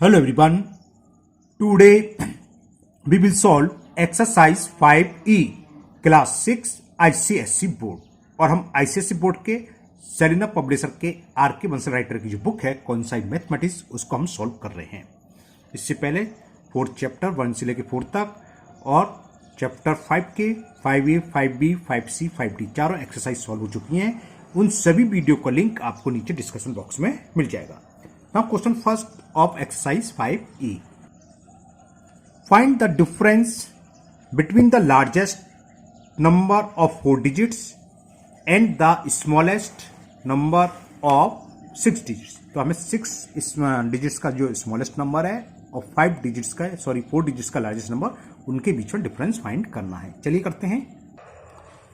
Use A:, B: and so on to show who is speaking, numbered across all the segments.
A: Hello everyone. Today we will solve exercise 5E class 6 ICSE board. और हम ICSE board के Selina publisher के R K. Bansal writer की जो बुक है कॉन्साइड मैथमेटिक्स उसको हम सॉल्व कर रहे हैं। इससे पहले फोर्थ चैप्टर 1 से लेकर 4 तक और चैप्टर 5 के 5A 5B 5C 5D चारों एक्सरसाइज सॉल्व हो चुकी हैं। उन सभी वीडियो का लिंक आपको नीचे डिस्कशन बॉक्स में मिल जाएगा। Now question first of exercise 5E. Find the difference between the largest number of 4 digits and the smallest number of 6 digits. तो हमें 6 डिजिट्स का जो स्मॉलेस्ट नंबर है और 4 डिजिट्स का लार्जेस्ट नंबर उनके बीच में डिफरेंस फाइंड करना है। चलिए करते हैं।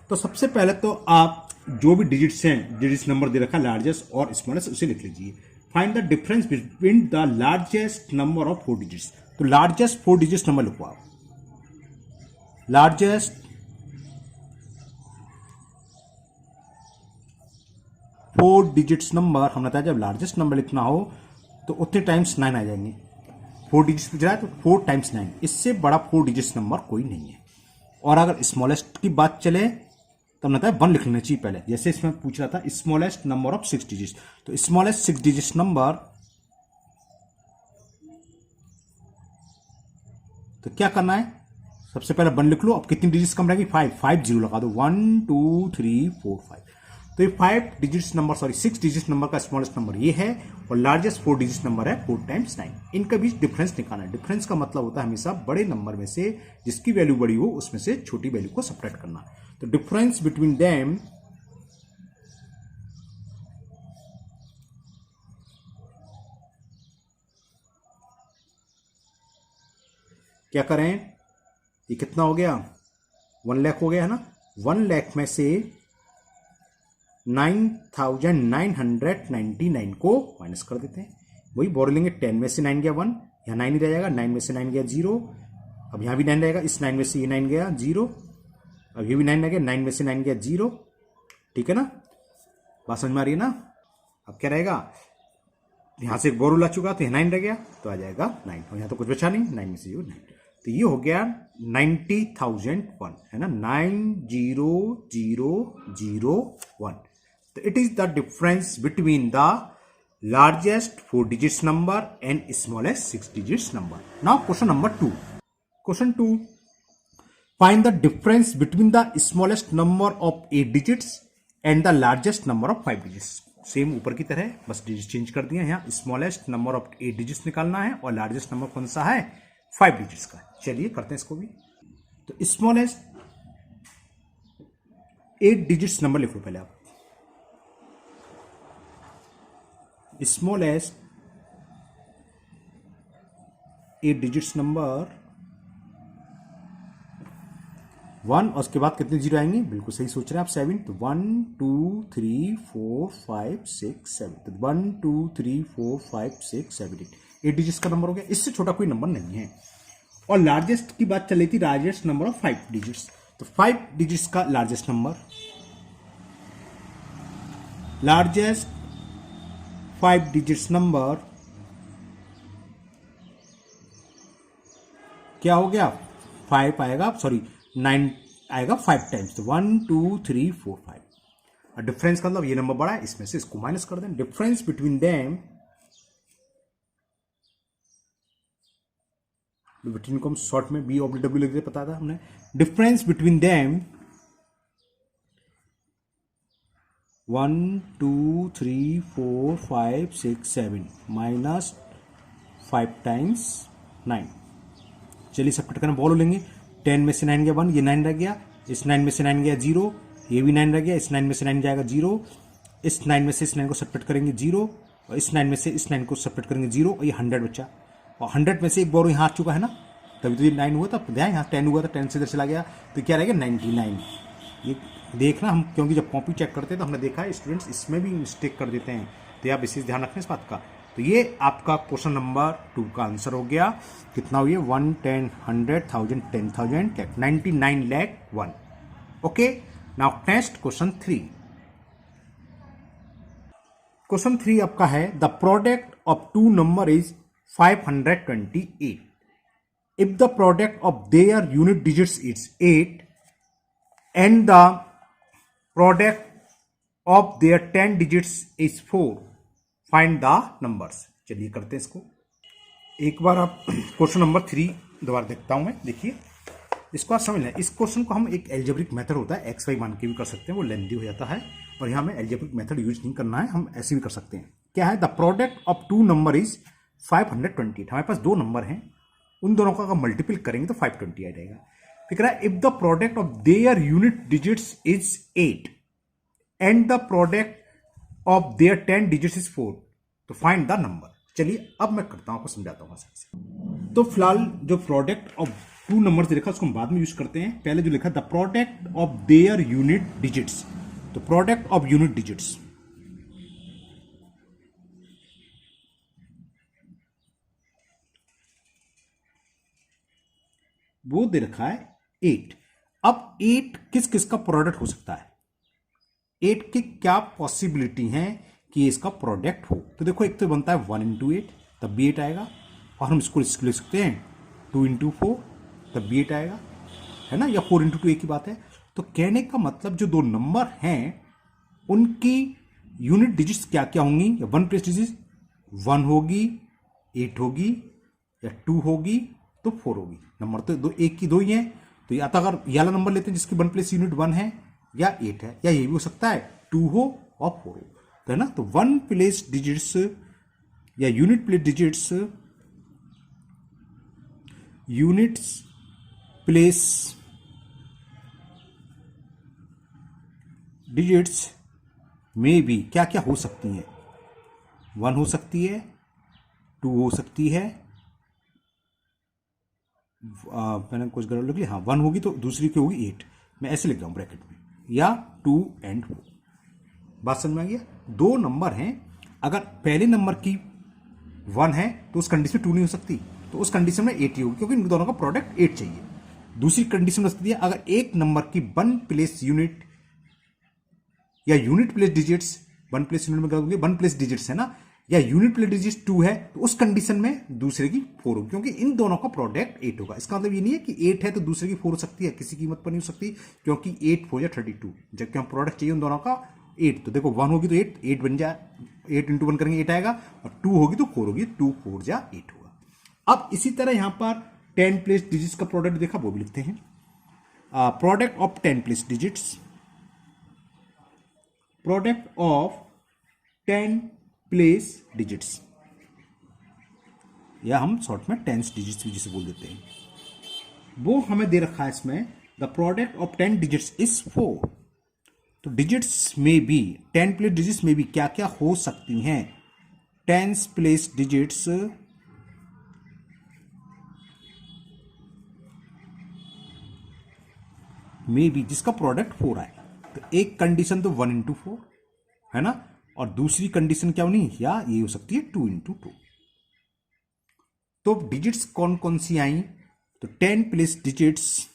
A: तो सबसे पहले तो आप जो भी डिजिट्स हैं, डिजिट्स नंबर दे रखा है लार्जेस्ट और स्मॉलेस्ट, उसे लिख लीजिए। Find the difference between the largest number of 4 digits. तो लार्जेस्ट 4 डिजिट्स नंबर लिखो आप। लार्जेस्ट 4 डिजिट्स नंबर हमने बताया जब लार्जेस्ट नंबर लिखना हो तो उतने टाइम्स 9 आ जाएंगे। 4 डिजिट्स पूछ रहा है तो 4 टाइम्स 9, इससे बड़ा 4 डिजिट्स नंबर कोई नहीं है। और अगर स्मॉलेस्ट की बात चले तो हमने बताया 1 लिख लेना चाहिए पहले। जैसे इसमें पूछ रहा था स्मॉलेस्ट नंबर ऑफ 6 डिजिट्स, तो स्मॉलेस्ट 6 डिजिट्स नंबर, तो क्या करना है, सबसे पहले 1 लिख लो। अब कितनी डिजिट्स कम रहेगी? 5 जीरो लगा दो। 1 2 3 4 5। तो ये 6 डिजिट्स नंबर का स्मॉलेस्ट नंबर ये है और लार्जेस्ट 4 डिजिट्स नंबर है 4 टाइम्स 9। इनका बीच डिफरेंस निकालना है। डिफरेंस का मतलब होता है हमेशा बड़े नंबर में से जिसकी वैल्यू बड़ी हो उसमें से छोटी वैल्यू को सब्ट्रैक्ट करना। तो डिफरेंस बिटवीन देम क्या करें, ये कितना हो गया? 1 लाख हो गया है ना। 1 लाख में से 9,999 को माइनस कर देते हैं। वही बोल लेंगे। 10 में से 9 गया 1, यहाँ 9 ही रह जाएगा। 9 में से 9 गया 0, अब यहाँ भी 9 रहेगा। इस 9 में से ये 9 गया 0, अब ये भी 9 रह गया। 9 में से 9 गया 0। ठीक है ना, बात समझ में आ रही है ना। अब क्या रहेगा, यहां से एक बोर आ चुका तो यहाँ 9 रह गया तो आ जाएगा 9, और यहाँ तो कुछ बचा नहीं। 9 में से 9, तो ये हो गया 90,001 है ना। 90001। तो it is the difference between the largest 4 digits number and smallest 6 digits number. Now question number 2। Question 2, find the difference between the smallest number of 8 digits and the largest number of 5 digits. Same ऊपर की तरह, बस digit change कर दिया। यहाँ smallest number of 8 digits निकालना है और लार्जेस्ट नंबर कौन सा है? 5 डिजिट्स का। चलिए करते हैं इसको भी। तो स्मॉलेस्ट 8 डिजिट्स नंबर लिखो पहले आप। स्मॉलेस्ट 8 डिजिट्स नंबर 1, और उसके बाद कितने जीरो आएंगे? बिल्कुल सही सोच रहे हैं आप, 7। तो 1 2 3 4 5 6 7। तो 1 2 3 4 5 6 7 8 डिजिट्स का नंबर हो गया। इससे छोटा कोई नंबर नहीं है। और लार्जेस्ट की बात चल रही थी, लार्जेस्ट नंबर ऑफ 5 डिजिट्स। तो 5 डिजिट्स का largest number, largest 5 digits number क्या हो गया? 5 आएगा, सॉरी 9 आएगा 5 टाइम्स। तो 1 2 3 4 5। और डिफरेंस का मतलब ये नंबर बड़ा है, इसमें से इसको माइनस कर दें। डिफरेंस बिटवीन देम, बिटवीन को हम शॉर्ट में BW लिख दे, पता था हमने। Difference between them 1 2 3 4 5 6 7 minus 5 times 9। चलिए सब करना, बॉल लेंगे। 10 में से 9 गया 1, ये 9 रह गया। इस 9 में से 9 गया 0, ये भी 9 रह गया। इस 9 में से 9 जाएगा 0, इस 9 में से इस 9 को सेपरेट करेंगे 0, और इस 9 में से इस 9 को सेपरेट करेंगे 0, और ये 100 बचा। और 100 में से एक बोरो यहाँ आ चुका है ना, तभी तो ये 9 हुआ था। ध्यान, यहाँ 10 हुआ था, 10 से इधर चला गया, तो क्या रहेगा? 99। ये देखना हम, क्योंकि जब कॉपी चेक करते हैं तो हमने देखा है स्टूडेंट्स इसमें भी मिस्टेक कर देते हैं, तो आप इसी ध्यान रखें इस बात का। तो ये आपका क्वेश्चन नंबर 2 का आंसर हो गया। कितना हुई? 1 10 100 1000 10,000 99 lakh 1। Okay, now next question 3। Question 3 आपका है the product of two number is 528. If the product of their unit digits is 8 and the product of their 10 digits is 4, find the numbers. चलिए करते हैं इसको एक बार। आप क्वेश्चन नंबर 3 दोबारा देखता हूं मैं। देखिए इसको आप समझ लें। इस क्वेश्चन को हम एक एल्जेब्रिक मेथड होता है एक्स वाई मान के भी कर सकते हैं, वो लेंथी हो जाता है, और यहाँ हमें एल्जेब्रिक मेथड यूज नहीं करना है, हम ऐसे भी कर सकते हैं। क्या है? The product of two number is 528। हमारे पास दो नंबर हैं, उन दोनों का अगर मल्टीपल करेंगे तो 520 आ जाएगा। फिर कह रहा है if the product of their unit digits is 8 and the product of their 10 digits is 4, तो फाइंड द नंबर। चलिए अब मैं करता हूं, आपको समझाता हूं से। तो फिलहाल जो प्रोडक्ट ऑफ टू नंबर्स लिखा उसको हम बाद में यूज करते हैं। पहले जो लिखा the product of their unit digits, तो प्रोडक्ट ऑफ यूनिट डिजिट्स वो दे रखा है 8। अब 8 किस किस का प्रोडक्ट हो सकता है? 8 की क्या पॉसिबिलिटी है कि इसका प्रोडक्ट हो? तो देखो एक तो बनता है 1 इंटू 8, तब भी 8 आएगा, और हम इसको लिख सकते हैं 2 इंटू 4, तब भी 8 आएगा, है ना, या 4 इंटू 2 एक ही बात है। तो कहने का मतलब जो दो नंबर हैं उनकी यूनिट डिजिट्स क्या क्या होंगी, या 1 प्लेस डिजिट 1 होगी, 8 होगी, या 2 होगी, तो 4 होगी। नंबर तो दो एक की दो ही है, तो या तो अगर ये वाला नंबर लेते हैं जिसकी 1 प्लेस यूनिट 1 है या 8 है, या ये भी हो सकता है 2 हो और 4 हो, तो है ना। तो 1 प्लेस डिजिट्स या unit place digits, units place digits में भी क्या क्या हो सकती हैं? 1 हो सकती है, 2 हो सकती है, मैंने कुछ गलत लिख लिया, हाँ 1 होगी तो दूसरी की होगी 8, मैं ऐसे लिख रहा हूं ब्रैकेट में, या 2 एंड 4। बात समझ में आ गया? दो नंबर हैं, अगर पहले नंबर की 1 है तो उस कंडीशन में 2 नहीं हो सकती, तो उस कंडीशन में 8 ही होगी, क्योंकि इन दोनों का प्रोडक्ट 8 चाहिए। दूसरी कंडीशन हो सकती है अगर एक नंबर की 1 प्लेस यूनिट या unit place digits, 1 place unit में क्या होगी, 1 प्लेस डिजिट्स है ना, या यूनिट प्लेस डिजिट्स 2 है, तो उस कंडीशन में दूसरे की 4 होगी, क्योंकि इन दोनों का प्रोडक्ट 8 होगा। इसका मतलब ये नहीं है कि 8 है तो दूसरे की 4 हो सकती है, किसी कीमत पर नहीं हो सकती, क्योंकि 8 4 या 32, जबकि हम प्रोडक्ट चाहिए उन दोनों का 8, तो देखो 1 होगी तो 8 बन जाए, 8 इंटू 1 करेंगे 8 आएगा, और 2 होगी तो 4 होगी, 2 4 जा 8 होगा। अब इसी तरह यहां पर 10 प्लेस डिजिट्स का प्रोडक्ट देखा, वो भी लिखते हैं। Product of 10 place digits, product of 10 place digits, या हम शॉर्ट में 10 डिजिट्स भी जिसे बोल देते हैं, वो हमें दे रखा है इसमें। The product of 10 digits is 4। तो डिजिट्स में भी 10 प्लेस डिजिट्स में भी क्या क्या हो सकती हैं? 10 प्लेस डिजिट्स में भी जिसका प्रोडक्ट 4 आए, तो एक कंडीशन तो 1 इंटू 4 है ना, और दूसरी कंडीशन क्या होनी, या ये हो सकती है 2 इंटू 2। तो डिजिट्स कौन कौन सी आई? तो 10 प्लेस डिजिट्स,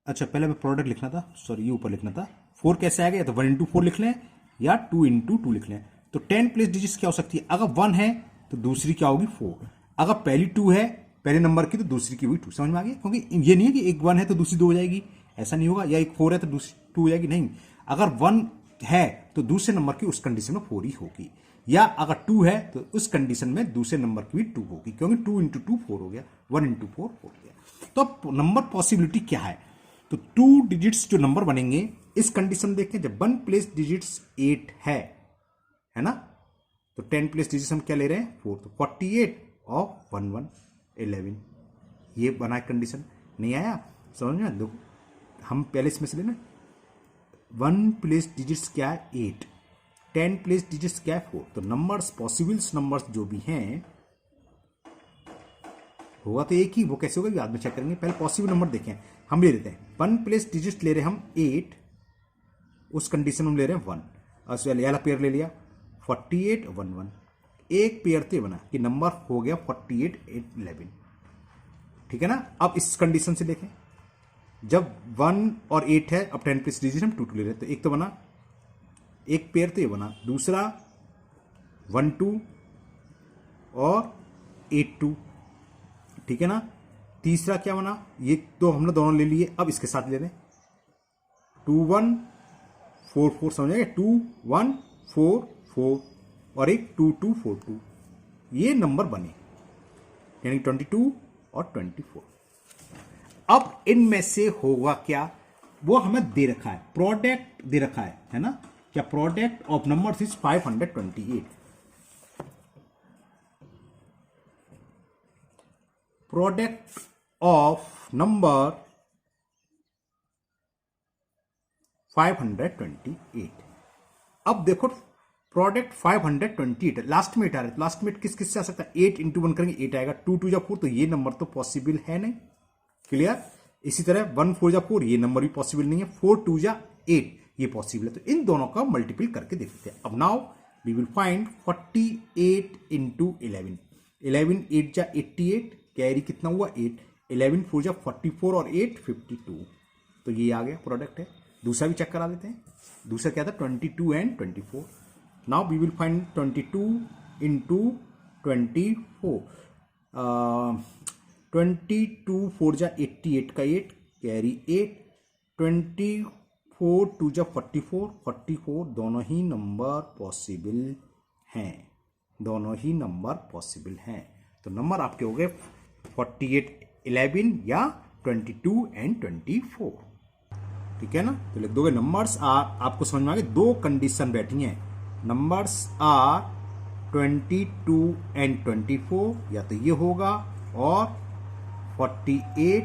A: अच्छा पहले मैं प्रोडक्ट लिखना था, सॉरी ये ऊपर लिखना था। 4 कैसे आएगा, या तो 1 इंटू 4 लिख लें या 2 इंटू 2 लिख लें। तो 10 प्लेस डिजिट्स क्या हो सकती है? अगर 1 है तो दूसरी क्या होगी 4, अगर पहली 2 है पहले नंबर की तो दूसरी की हुई 2। समझ में आ गया? क्योंकि ये नहीं है कि एक 1 है तो दूसरी 2 हो जाएगी, ऐसा नहीं होगा, या एक 4 है तो दूसरी 2 हो जाएगी, नहीं। अगर 1 है तो दूसरे नंबर की उस कंडीशन में 4 ही होगी, या अगर 2 है तो उस कंडीशन में दूसरे नंबर की भी 2 होगी, क्योंकि 2 इंटू 2 4 हो गया, 1 इंटू 4 4 हो गया। तो अब नंबर पॉसिबिलिटी क्या है? तो 2 डिजिट्स जो नंबर बनेंगे इस कंडीशन देखें, जब 1 प्लेस डिजिट्स 8 है ना, तो 10 प्लेस डिजिट्स हम क्या ले रहे हैं 4, तो 48 और 1 1 11, ये बना कंडीशन। नहीं आया समझ में? दो हम पहले इसमें से लेना, 1 प्लेस डिजिट्स क्या है 8, 10 प्लेस डिजिट्स क्या है 4। तो नंबर्स पॉसिबल्स नंबर्स जो भी हैं होगा तो एक ही, वो कैसे होगा बाद में चेक करेंगे। पहले पॉसिबल नंबर देखें, हम ले लेते हैं 1 प्लेस डिजिट्स ले रहे हैं हम 8, उस कंडीशन में हम ले रहे हैं 1, और वाला पेयर ले लिया 48 1 1, एक पेयर तो बना कि नंबर हो गया 48 8 11, ठीक है ना। अब इस कंडीशन से देखें, जब 1 और 8 है, अब 10 प्लेस डिजिट हम 2 2 ले रहे हैं, तो एक तो बना एक पेयर तो ये बना, दूसरा 1 2 और 8 2, ठीक है ना। तीसरा क्या बना, ये तो हमने दोनों ले लिए, अब इसके साथ ले रहे 2 1 4 4, समझ 2 1 4 4 और एक 2 2 4 2, ये नंबर बने, यानी 22 और 24। अब इनमें से होगा क्या, वो हमें दे रखा है, प्रोडक्ट दे रखा है ना, क्या product of numbers is 528। Product of number 528। अब देखो प्रोडक्ट 528 लास्ट में 8 आ रहा है, लास्ट में किस किस से आ सकता है, 8 इंटू 1 करेंगे 8 आएगा, 2 2 जा 4, तो ये नंबर तो पॉसिबल है नहीं, क्लियर। इसी तरह 1 4 जा 4, ये नंबर भी पॉसिबल नहीं है, 4 2 जा 8 ये पॉसिबल है, तो इन दोनों का मल्टीपल करके देखते हैं। अब now we will find 48 into 11, 11 8 जा 88, कैरी कितना हुआ 8, 11 4 जा 44 और 8 52, तो ये आ गया प्रोडक्ट है। दूसरा भी चेक करा लेते हैं, दूसरा क्या था 22 and 24। Now we will find 22 into 24, 22 4 जा 88 का 8, कैरी 8, 24 2 जा 44 44, दोनों ही नंबर पॉसिबल हैं, दोनों ही नंबर पॉसिबल हैं। तो नंबर आपके हो गए 48 11 या 22 एंड 24, ठीक है ना। तो लिख दोगे नंबर्स आर, आपको समझ में आ गया, दो कंडीशन बैठी हैं, नंबर्स आर 22 एंड 24, या तो ये होगा और 48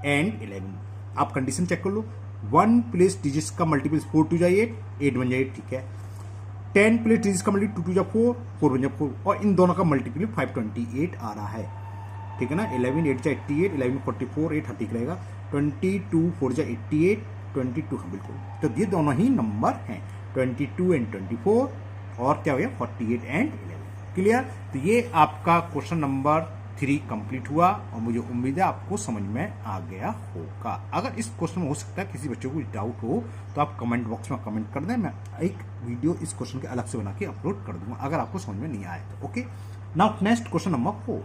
A: एंड 11। आप कंडीशन चेक कर लो, 1 प्लेस डिजिट्स का मल्टीपल 4 2 जा 8, 8 1 जा 8, ठीक है। 10 प्लेस डिजिट्स का मल्टीपल 2 2 जा 4, 4 1 जा 4, और इन दोनों का मल्टीपल 528 आ रहा है, ठीक है ना। 11 8 जा 88, 11 44, 8 30 रहेगा, 22 4 जा 88, 22, हाँ बिल्कुल, तो ये दोनों ही नंबर हैं 22 एंड 24, और क्या हो गया 48 एंड 11, क्लियर। तो ये आपका क्वेश्चन नंबर 3 कंप्लीट हुआ, और मुझे उम्मीद है आपको समझ में आ गया होगा। अगर इस क्वेश्चन में हो सकता है किसी बच्चे को डाउट हो तो आप कमेंट बॉक्स में कमेंट कर दें, मैं एक वीडियो इस क्वेश्चन के अलग से बना के अपलोड कर दूंगा अगर आपको समझ में नहीं आए तो। Okay, now next question number 4,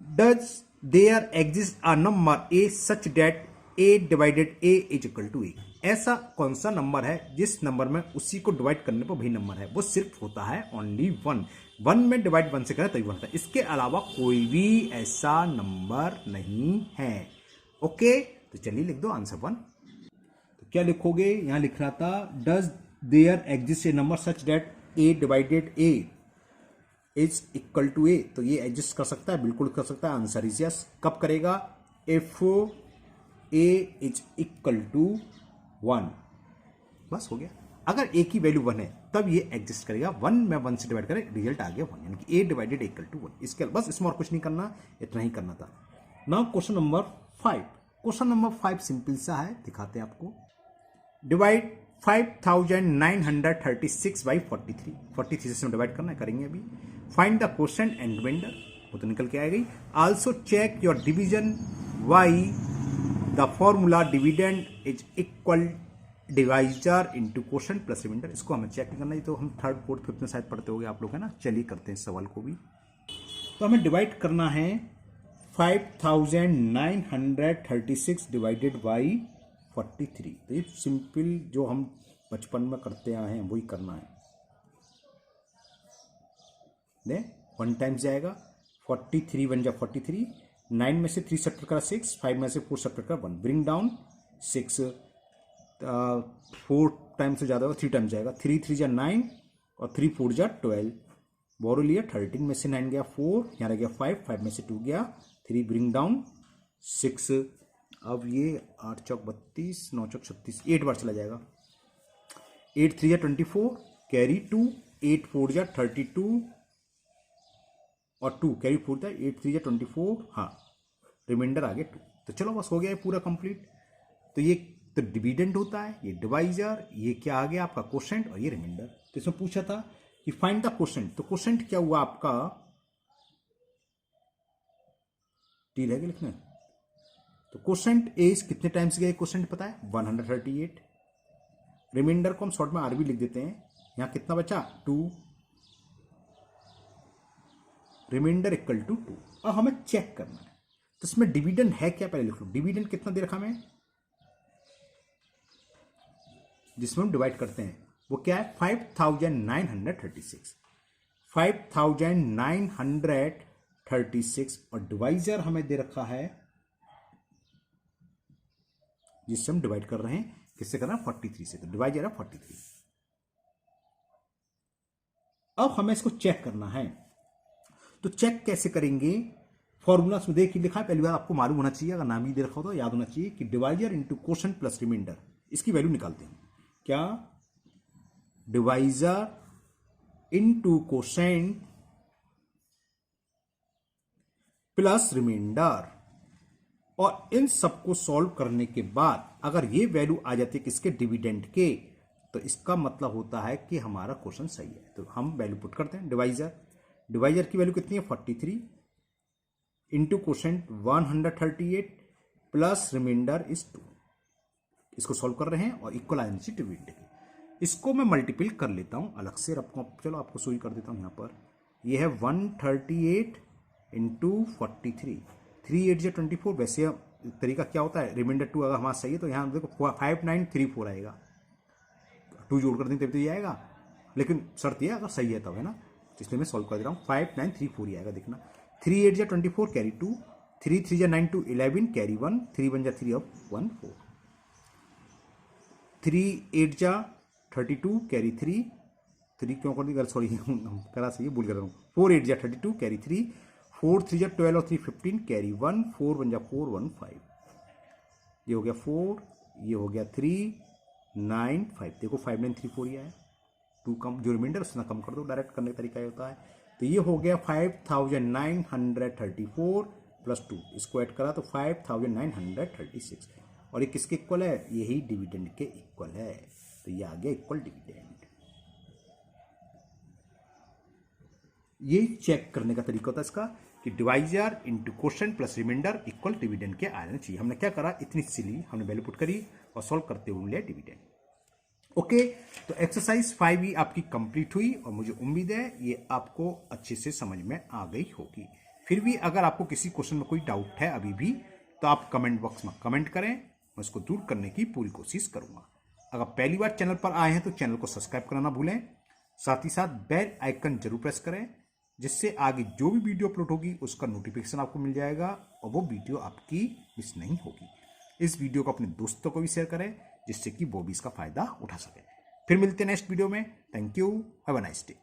A: does there exist a number a such that a divided a is equal to a। ऐसा कौन सा नंबर है जिस नंबर में उसी को डिवाइड करने पर वही नंबर है, वो सिर्फ होता है ओनली 1, 1 में डिवाइड 1 से करें तभी बनता है, इसके अलावा कोई भी ऐसा नंबर नहीं है। ओके, तो चलिए लिख दो आंसर 1। तो क्या लिखोगे, यहां लिख रहा था does there exist a number such that a divided a is equal to a, तो ये एग्जिस्ट कर सकता है, बिल्कुल कर सकता है, आंसर इज यस। कब करेगा, if a is equal to 1, बस हो गया। अगर a की वैल्यू 1 है तब ये एग्जिस्ट करेगा, 1 में 1 से डिवाइड करें रिजल्ट आ गया 1, यानी कि a डिवाइडेड इक्वल टू 1, इसके बस इसमें और कुछ नहीं करना, इतना ही करना था। Now question number 5, question number 5 simple सा है, दिखाते हैं आपको। डिवाइड 5936 बाई 43, 43 से डिवाइड करना है, करेंगे अभी। Find the quotient and remainder, वो तो निकल के आएगी। Also check your division by the formula dividend is equal divisor into quotient plus remainder, इसको हमें चेक नहीं करना है, तो हम 3rd 4th 5th में शायद पढ़ते होंगे आप लोग, है ना। चलिए करते हैं इस सवाल को भी। तो हमें डिवाइड करना है 5936 डिवाइडेड बाई 43, तो ये सिंपल जो हम बचपन में करते आए हैं वही करना है। दे 1 टाइम्स जाएगा, 43 1 जा 43, 9 में से 3 सब्ट्रैक्ट करा 6, 5 में से 4 सब्ट्रैक्ट करा 1, ब्रिंग डाउन 6, 4 टाइम्स से ज़्यादा होगा, 3 टाइम्स जाएगा, 3 3 जा 9 और 3 4 जा 12, बोरो लिया 13 में से 9 गया 4, यहाँ रह गया 5, 5 में से 2 गया 3, ब्रिंग डाउन 6, अब ये 8 चौक 32, 9 चौक 36, 8 बार चला जाएगा, 8 3 जा 24, कैरी 2, 8 4 जा 32 और 2 कैरी 4 था, 8 3 जा 24, हाँ रिमाइंडर आ गया 2, तो चलो बस हो गया है पूरा कंप्लीट। तो ये तो डिविडेंड होता है, ये डिवाइजर, ये क्या आ गया आपका क्वोशेंट और ये रिमाइंडर। तो इसमें पूछा था कि फाइंड द क्वोशेंट, तो क्वोशेंट क्या हुआ आपका, टी रहेगा लिखना। तो क्वोशेंट एज कितने टाइम्स गया क्वोशेंट पता है 138, रिमाइंडर को हम शॉर्ट में आर भी लिख देते हैं। यहाँ कितना बचा 2, रिमाइंडर इक्वल टू 2। अब हमें चेक करना है तो इसमें डिविडेंड है क्या, पहले लिख लो। डिविडेंड कितना दे रखा हमें, जिसमें हम डिवाइड करते हैं वो क्या है 5936, 5936। और डिवाइजर हमें दे रखा है जिससे हम डिवाइड कर रहे हैं, किससे कर रहे हैं 43 से, तो डिवाइजर है 43। अब हमें इसको चेक करना है, तो चेक कैसे करेंगे, फॉर्मूला में देखिए लिखा है, पहली बार आपको मालूम होना चाहिए, अगर नाम ही दे रखा हो तो याद होना चाहिए कि divisor into quotient plus remainder, इसकी वैल्यू निकालते हैं। क्या, divisor into quotient plus remainder, और इन सबको सॉल्व करने के बाद अगर ये वैल्यू आ जाती है किसके, डिविडेंड के, तो इसका मतलब होता है कि हमारा क्वेश्चन सही है। तो हम वैल्यू पुट करते हैं। डिवाइजर की वैल्यू कितनी है 43 into quotient 138 plus remainder is 2। इसको सॉल्व कर रहे हैं और इक्वल आने चाहिए डिविडेंड के। इसको मैं मल्टीपल कर लेता हूं अलग से, चलो आपको सही कर देता हूं। यहां पर ये है 138 इंटू 43, 3 8 24। वैसे तरीका क्या होता है, रिमाइंडर 2 अगर हमारा सही है तो यहाँ देखो 5934 आएगा, 2 जोड़ कर दें तब तो ये आएगा, लेकिन शर्त ये अगर सही है तब, है ना, इसलिए मैं सॉल्व कर दे रहा हूँ। 5934 ही आएगा, देखना 3 8 24 कैरी 2, 3 3 9 2 11 कैरी 1, 3 1 3 अब 1 4, 3 8 32 कैरी 3 क्यों कर दी, सॉरी करा सही भूल कर रहा हूँ। 4 8 32 कैरी 3, 4 3 12 और 3 15 कैरी 1, 4 1 4 1 5, ये हो गया 4, ये हो गया 3 9 5। देखो 5934 ही आया, 2 कम, जो रिमाइंडर उसना कम कर दो, डायरेक्ट करने का तरीका होता है। तो ये हो गया 5934 प्लस 2, इसको ऐड करा तो 5936, और ये किसके इक्वल है, यही डिविडेंड के इक्वल है। तो ये आ गया इक्वल डिविडेंड। ये चेक करने का तरीका होता है इसका कि divisor into quotient plus reminder equal dividend के आना चाहिए। हमने क्या करा, इतनी सिली हमने वैल्यू पुट करी और सॉल्व करते हुए लिया डिविडेंड। ओके, तो एक्सरसाइज 5 ही आपकी कंप्लीट हुई और मुझे उम्मीद है ये आपको अच्छे से समझ में आ गई होगी। फिर भी अगर आपको किसी क्वेश्चन में कोई डाउट है अभी भी, तो आप कमेंट बॉक्स में कमेंट करें, मैं उसको दूर करने की पूरी कोशिश करूंगा। अगर पहली बार चैनल पर आए हैं तो चैनल को सब्सक्राइब करना ना भूलें, साथ ही साथ बेल आइकन जरूर प्रेस करें, जिससे आगे जो भी वीडियो अपलोड होगी उसका नोटिफिकेशन आपको मिल जाएगा और वो वीडियो आपकी मिस नहीं होगी। इस वीडियो को अपने दोस्तों को भी शेयर करें, जिससे कि वो भी इसका फायदा उठा सके। फिर मिलते हैं नेक्स्ट वीडियो में। Thank you, have a nice day.